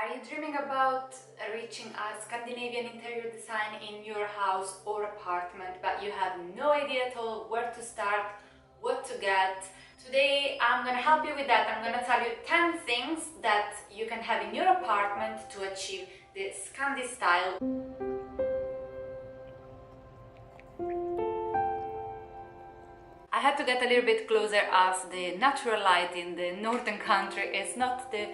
Are you dreaming about reaching a Scandinavian interior design in your house or apartment, but you have no idea at all where to start, what to get? Today I'm gonna help you with that. I'm gonna tell you 10 things that you can have in your apartment to achieve the Scandi style. I had to get a little bit closer as the natural light in the northern country is not the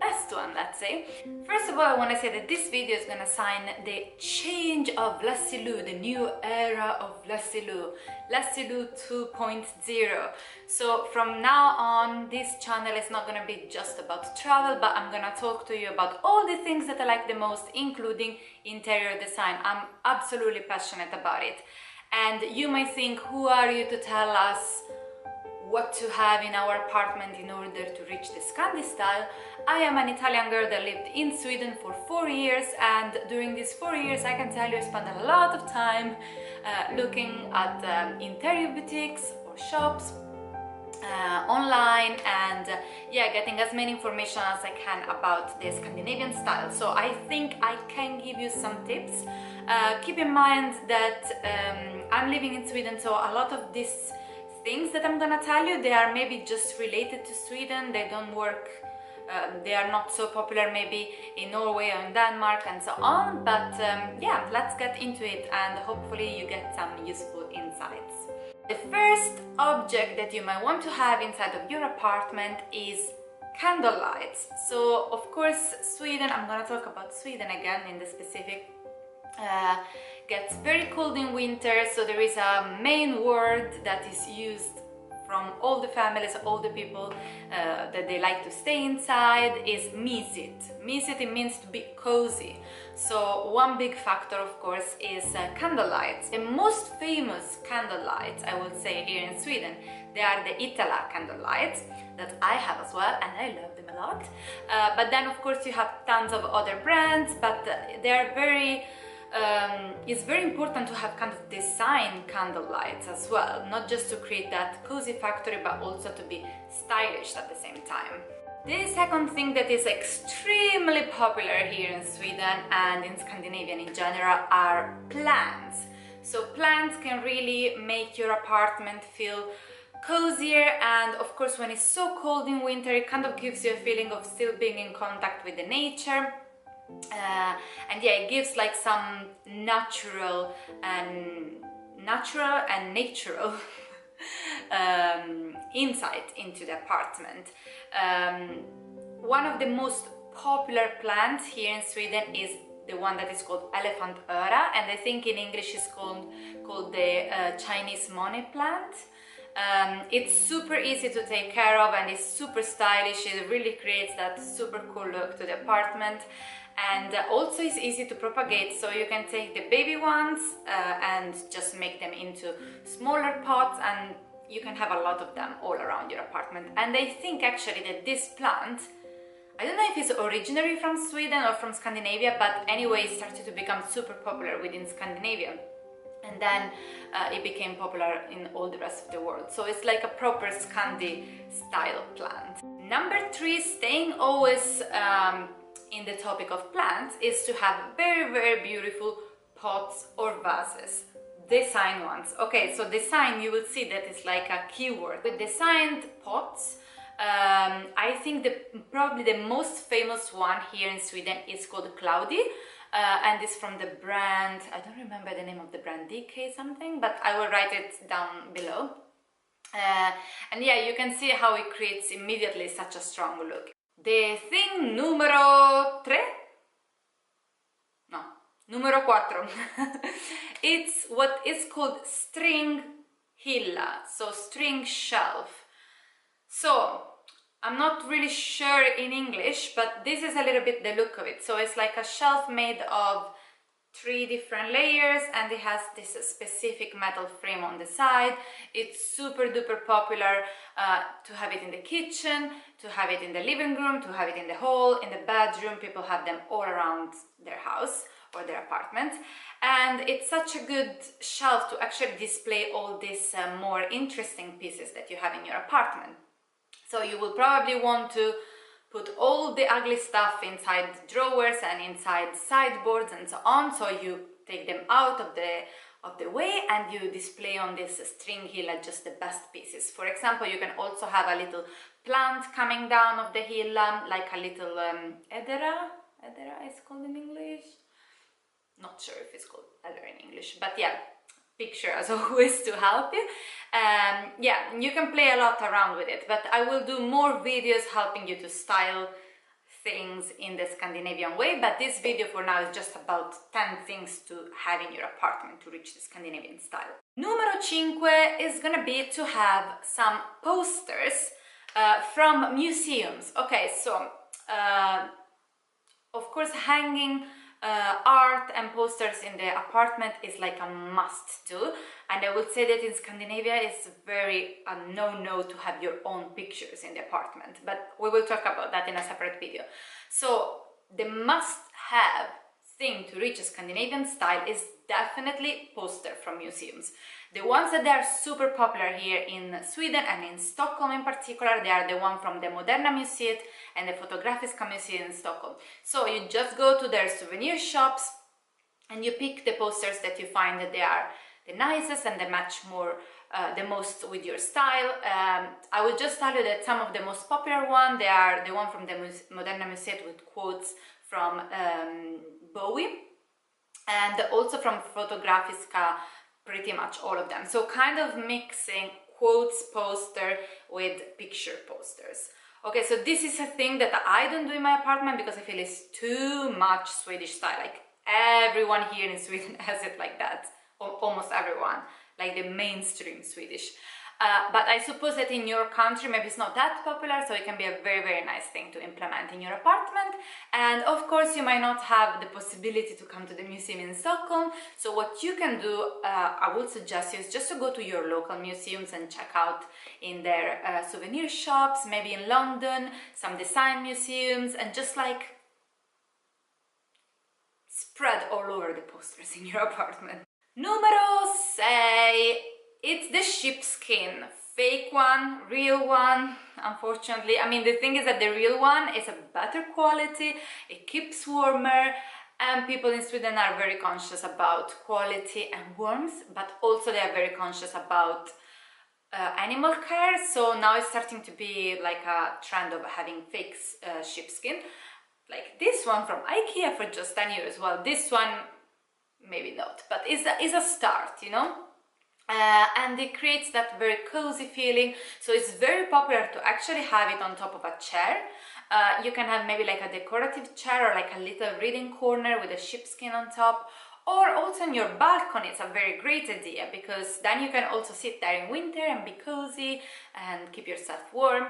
best one, let's say. First of all, I want to say that this video is gonna sign the change of Lassilu, the new era of Lassilu 2.0. So from now on, this channel is not gonna be just about travel, but I'm gonna talk to you about all the things that I like the most, including interior design. I'm absolutely passionate about it. And you might think, who are you to tell us what to have in our apartment in order to reach the Scandi style? I am an Italian girl that lived in Sweden for 4 years, and during these 4 years I can tell you I spent a lot of time looking at interior boutiques or shops online and yeah, getting as many information as I can about the Scandinavian style. So I think I can give you some tips. Keep in mind that I'm living in Sweden, so a lot of these things that I'm gonna tell you, they are maybe just related to Sweden. They don't work, they are not so popular maybe in Norway or in Denmark and so on, but yeah, let's get into it and hopefully you get some useful insights. The first object that you might want to have inside of your apartment is candle lights. So of course Sweden, I'm gonna talk about Sweden again in the specific, gets very cold in winter, so there is a main word that is used from all the families, all the people that they like to stay inside is mysigt. Mysigt, it means to be cozy. So one big factor, of course, is candle lights. The most famous candle lights, I would say, here in Sweden, they are the Itala candle lights that I have as well, and I love them a lot. But then, of course, you have tons of other brands, but they are very it's very important to have kind of design candle lights as well, not just to create that cozy factor, but also to be stylish at the same time. The second thing that is extremely popular here in Sweden and in Scandinavia in general are plants. So plants can really make your apartment feel cozier, and of course when it's so cold in winter it kind of gives you a feeling of still being in contact with the nature. And yeah, it gives like some natural and natural insight into the apartment. One of the most popular plants here in Sweden is the one that is called elephant öra, and I think in English is called the Chinese money plant. It's super easy to take care of and it's super stylish. It really creates that super cool look to the apartment, and also it's easy to propagate, so you can take the baby ones and just make them into smaller pots, and you can have a lot of them all around your apartment. And I think actually that this plant, I don't know if it's originally from Sweden or from Scandinavia, but anyway it started to become super popular within Scandinavia, and then it became popular in all the rest of the world. So it's like a proper Scandi style plant. Number 3, staying always in the topic of plants, is to have very, very beautiful pots or vases. Design ones. Okay, so design, you will see that it's like a keyword. With designed pots, I think probably the most famous one here in Sweden is called Cloudy. And it's from the brand, I don't remember the name of the brand, DK something, but I will write it down below. And yeah, you can see how it creates immediately such a strong look. The thing numero 3? No, numero 4. It's what is called string hylla, so string shelf. So I'm not really sure in English, but this is a little bit the look of it. So it's like a shelf made of 3 different layers, and it has this specific metal frame on the side. It's super duper popular to have it in the kitchen, to have it in the living room, to have it in the hall, in the bedroom. People have them all around their house or their apartment, and it's such a good shelf to actually display all these more interesting pieces that you have in your apartment. So you will probably want to put all the ugly stuff inside drawers and inside sideboards and so on, so you take them out of the way and you display on this string hill just the best pieces. For example, you can also have a little plant coming down of the hill, like a little edera is called in English. Not sure if it's called edera in English, but yeah, picture as always to help you. Yeah, you can play a lot around with it, but I will do more videos helping you to style things in the Scandinavian way, but this video for now is just about 10 things to have in your apartment to reach the Scandinavian style. Numero 5 is gonna be to have some posters from museums. Okay, so of course hanging art and posters in the apartment is like a must do, and I would say that in Scandinavia it's very a no-no to have your own pictures in the apartment, but we will talk about that in a separate video. So the must-have thing to reach a Scandinavian style is definitely poster from museums. The ones that are super popular here in Sweden and in Stockholm in particular, they are the one from the Moderna Museet and the Fotografiska Museet in Stockholm. So you just go to their souvenir shops and you pick the posters that you find that they are the nicest and they match more the most with your style. I will just tell you that some of the most popular ones, they are the one from the Moderna Museet with quotes from Bowie, and also from Fotografiska, pretty much all of them. So kind of mixing quotes poster with picture posters. Okay, so this is a thing that I don't do in my apartment because I feel it's too much Swedish style. Like everyone here in Sweden has it like that, almost everyone, like the mainstream Swedish. But I suppose that in your country maybe it's not that popular, so it can be a very, very nice thing to implement in your apartment. And of course you might not have the possibility to come to the museum in Stockholm, so what you can do, I would suggest you, is just to go to your local museums and check out in their souvenir shops, maybe in London, some design museums, and just like spread all over the posters in your apartment. Numero 6. It's the sheepskin, fake one, real one, unfortunately. I mean, the thing is that the real one is a better quality, it keeps warmer, and people in Sweden are very conscious about quality and warmth, but also they are very conscious about animal care. So now it's starting to be like a trend of having fake sheepskin. Like this one from IKEA for just 10 euros. Well, this one, maybe not, but it's a start, you know? And it creates that very cozy feeling, so it's very popular to actually have it on top of a chair. You can have maybe like a decorative chair or like a little reading corner with a sheepskin on top, or also on your balcony. It's a very great idea because then you can also sit there in winter and be cozy and keep yourself warm.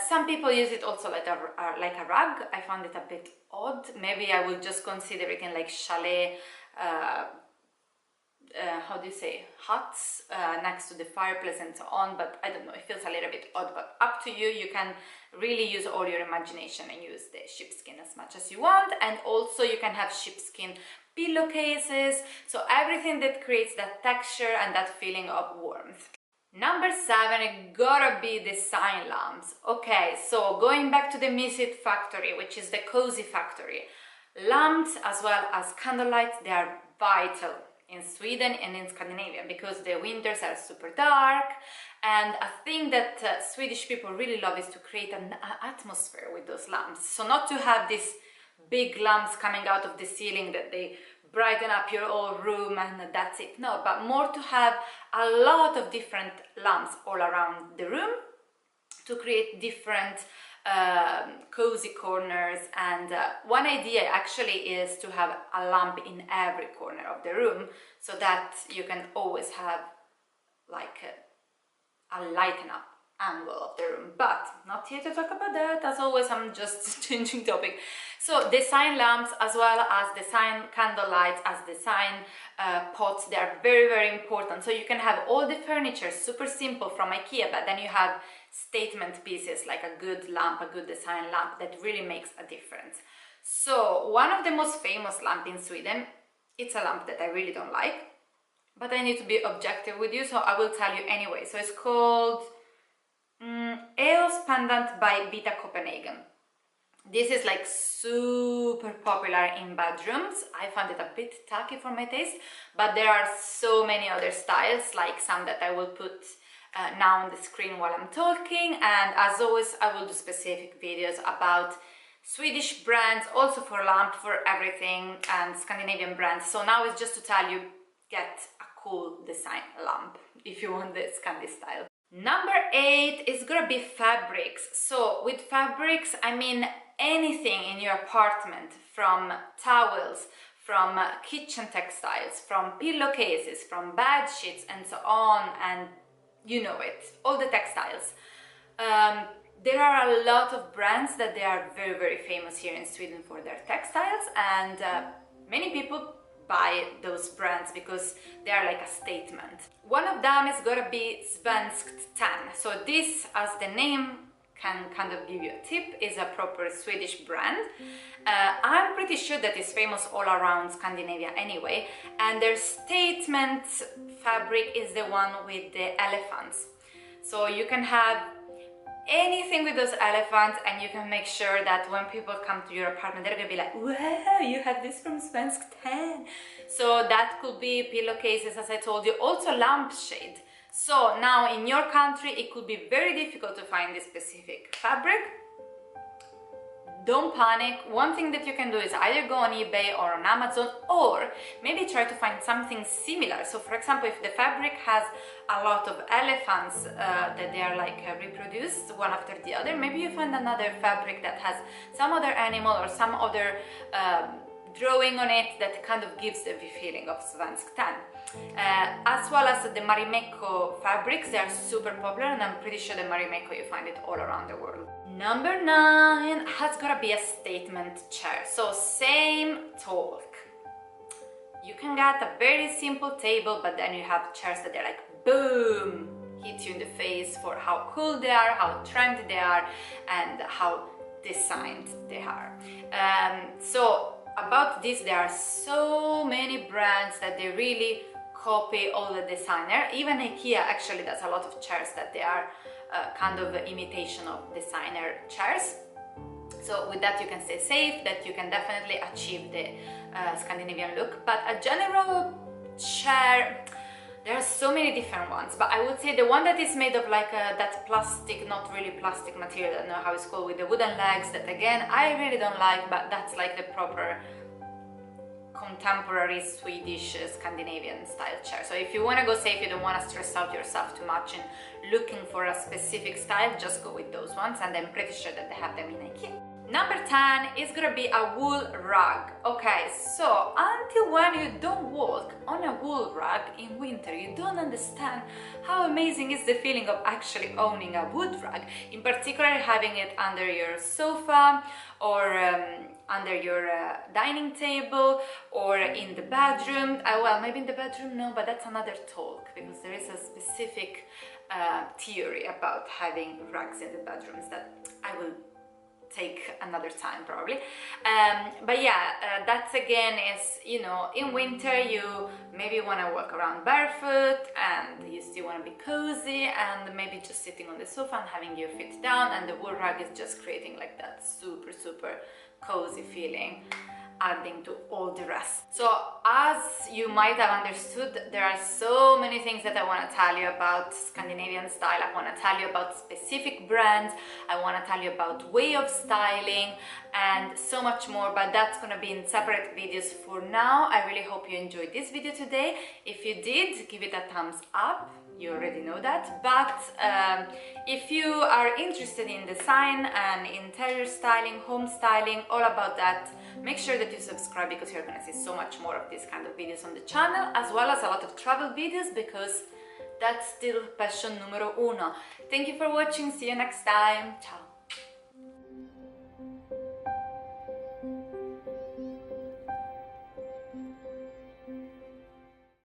Some people use it also like a rug. I found it a bit odd. Maybe I would just consider it in like chalet how do you say, huts next to the fireplace and so on, but I don't know, it feels a little bit odd, but up to you. You can really use all your imagination and use the sheepskin as much as you want. And also you can have sheepskin pillowcases, so everything that creates that texture and that feeling of warmth. Number 7, it gotta be the sign lamps. Okay, so going back to the Museet factory, which is the cozy factory, lamps as well as candlelight, they are vital in Sweden and in Scandinavia because the winters are super dark, and a thing that Swedish people really love is to create an atmosphere with those lamps. So not to have these big lamps coming out of the ceiling that they brighten up your whole room and that's it, no, but more to have a lot of different lamps all around the room to create different cozy corners. And one idea actually is to have a lamp in every corner of the room so that you can always have like a lighten up angle of the room, but not here to talk about that. As always, I'm just changing topic. So design lamps as well as design candle lights, as design pots, they are very, very important. So you can have all the furniture super simple from IKEA, but then you have statement pieces like a good lamp, a good design lamp that really makes a difference. So one of the most famous lamps in Sweden, it's a lamp that I really don't like, but I need to be objective with you, so I will tell you anyway. So it's called EOS Pendant by Vita Copenhagen. This is like super popular in bedrooms. I found it a bit tacky for my taste, but there are so many other styles, like some that I will put now on the screen while I'm talking. And as always, I will do specific videos about Swedish brands, also for lamp, for everything, and Scandinavian brands. So now it's just to tell you, get a cool design lamp if you want the Scandi style. Number 8 is gonna be fabrics. So with fabrics, I mean anything in your apartment, from towels, from kitchen textiles, from pillowcases, from bed sheets, and so on, and you know it, all the textiles. There are a lot of brands that they are very, very famous here in Sweden for their textiles, and many people buy those brands because they are like a statement. One of them is gonna be Svenskt Tenn. So this, as the name can kind of give you a tip, is a proper Swedish brand. I'm pretty sure that it's famous all around Scandinavia anyway, and their statement fabric is the one with the elephants. So you can have anything with those elephants, and you can make sure that when people come to your apartment, they're gonna be like, wow, you have this from Svenskt Tenn. So that could be pillowcases, as I told you, also lampshade. So now in your country, it could be very difficult to find this specific fabric. Don't panic. One thing that you can do is either go on eBay or on Amazon, or maybe try to find something similar. So for example, if the fabric has a lot of elephants that they are like reproduced one after the other, maybe you find another fabric that has some other animal or some other drawing on it that kind of gives the feeling of Svenskt Tenn. As well as the Marimekko fabrics, they are super popular, and I'm pretty sure the Marimekko, you find it all around the world. Number 9 has gotta be a statement chair. So same talk. You can get a very simple table, but then you have chairs that they're like, boom, hit you in the face for how cool they are, how trendy they are, and how designed they are. So about this, there are so many brands that they really copy all the designer. Even IKEA actually does a lot of chairs that they are kind of imitation of designer chairs. So with that you can stay safe, that you can definitely achieve the Scandinavian look. But a general chair, there are so many different ones, but I would say the one that is made of like that plastic, not really plastic material, I don't know how it's called, with the wooden legs, that again I really don't like, but that's like the proper contemporary Swedish Scandinavian style chair. So if you want to go safe, you don't want to stress out yourself too much in looking for a specific style, just go with those ones, and I'm pretty sure that they have them in IKEA. Number 10 is gonna be a wool rug. Okay, so until when you don't walk on a wool rug in winter, you don't understand how amazing is the feeling of actually owning a wood rug, in particular having it under your sofa or under your dining table or in the bedroom. Well, maybe in the bedroom, no, but that's another talk, because there is a specific theory about having rugs in the bedrooms that I will take another time probably. But yeah, that's again is, you know, in winter you maybe want to walk around barefoot and you still want to be cozy, and maybe just sitting on the sofa and having your feet down, and the wool rug is just creating like that super cozy feeling, adding to all the rest. So as you might have understood, there are so many things that I want to tell you about Scandinavian style. I want to tell you about specific brands, I want to tell you about way of styling, and so much more, but that's going to be in separate videos. For now, I really hope you enjoyed this video today. If you did, give it a thumbs up. You already know that, but if you are interested in design and interior styling, home styling, all about that, make sure that you subscribe, because you're gonna see so much more of these kind of videos on the channel, as well as a lot of travel videos, because that's still passion numero uno. Thank you for watching, see you next time, ciao!